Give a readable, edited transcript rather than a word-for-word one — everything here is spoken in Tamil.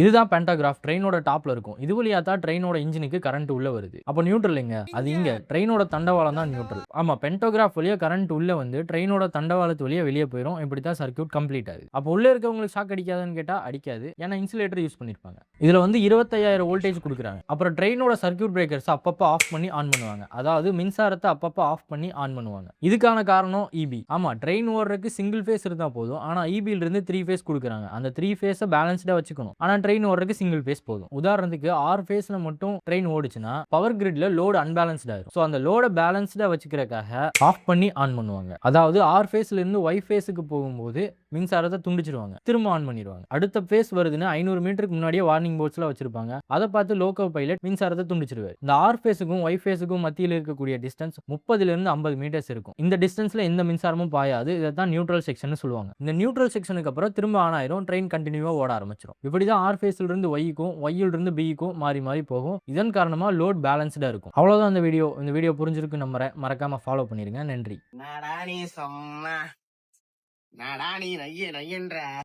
இதுதான் பென்டாகிராஃப் ட்ரெயினோட டாப்ல இருக்கும். இது வழியா தான் ட்ரெயினோட இன்ஜினுக்கு கரண்ட் உள்ள வருது. அப்ப நியூட்ரல் எங்க? அது இங்க ட்ரெயினோட தண்டவாளம் தான் நியூட்ரல். ஆமா, பென்டாகிராஃப் வழியா கரண்ட் உள்ள வந்து ட்ரெயினோட தண்டவாளத்து வழியா வெளியே போயிடும். இப்படி தான் சர்க்யூட் கம்ப்ளீட் ஆகுது. அப்போ உள்ள இருக்கவங்களுக்கு ஷாக் அடிக்காதுன்னு கேட்டா அடிக்காது. ஏன்னா இன்சுலேட்டர் யூஸ் பண்ணிருப்பாங்க. இதுல வந்து 25,000 வோல்டேஜ் கொடுக்குறாங்க. அப்புறம் ட்ரெயினோட சர்க்யூட் பிரேக்கர்ஸ் அப்பப்ப ஆஃப் பண்ணி ஆன் பண்ணுவாங்க. அதாவது மின்சாரத்தை அப்பப்ப ஆஃப் பண்ணி ஆன் பண்ணுவாங்க. இதுக்கான காரணம் இபி. ஆமா, ட்ரெயின் ஓடுறதுக்கு சிங்கிள் ஃபேஸ் இருந்தா போதும். ஆனா இபில இருந்து 3 ஃபேஸ் கொடுக்குறாங்க. அந்த 3 ஃபேஸை பேலன்ஸ்டா வச்சுக்கணும். ஆனா ட்ரெயின் ஓடுறதுக்கு சிங்கிள் ஃபேஸ் போதும். உதாரணத்துக்கு 6 ஃபேஸ்ல மட்டும் ட்ரெயின் ஓடுச்சுன்னா பவர் கிரிட்ல லோடு அன்பேலன்ஸ்டா இருக்கும். ஸோ அந்த லோட பேலன்ஸ்டா வச்சுக்கிறதுக்காக ஆஃப் பண்ணி ஆன் பண்ணுவாங்க. அதாவது 6 ஃபேஸ்ல இருந்து ஒய் ஃபேஸுக்கு போகும்போது மின்சாரத்தை துண்டிச்சிருவாங்க. திரும்ப ஆன் பண்ணிடுவாங்க. அடுத்த ஃபேஸ் வருதுன்னு 500 மீட்டருக்கு முன்னாடியே வார்னிங் போர்ட்ஸ்ல வச்சிருப்பாங்க. அதை பார்த்து லோக்கோ பைலட் மின்சாரத்தை துண்டிச்சிருவாரு. இந்த ஆர் ஃபேஸுக்கும் ஒய் ஃபேஸுக்கும் மத்தியில் இருக்கக்கூடிய டிஸ்டன்ஸ் 30 இருந்து 50 மீட்டர்ஸ் இருக்கும். இந்த டிஸ்டன்ஸ்ல எந்த மின்சாரமும் பாயாது. இதை தான் நியூட்ரல் செக்ஷன் சொல்லுவாங்க. இந்த நியூட்ரல் செக்ஷனுக்கு அப்புறம் திரும்ப ஆன் ஆயிரும். ட்ரெயின் கண்டினியூவா ஓட ஆரம்பிச்சிடும். இப்படிதான் ஆர் ஃபேஸ்ல இருந்து ஒய்க்கும் ஒய்யில இருந்து பிக்கும் மாறி மாறி போகும். இதன் காரணமா லோட் பேலன்ஸ்டா இருக்கும். அவ்வளவுதான் இந்த வீடியோ. இந்த வீடியோ புரிஞ்சிருக்கு நம்புறேன். மறக்காம ஃபாலோ பண்ணிருங்க. நன்றி. நாடா நீ நையன்ற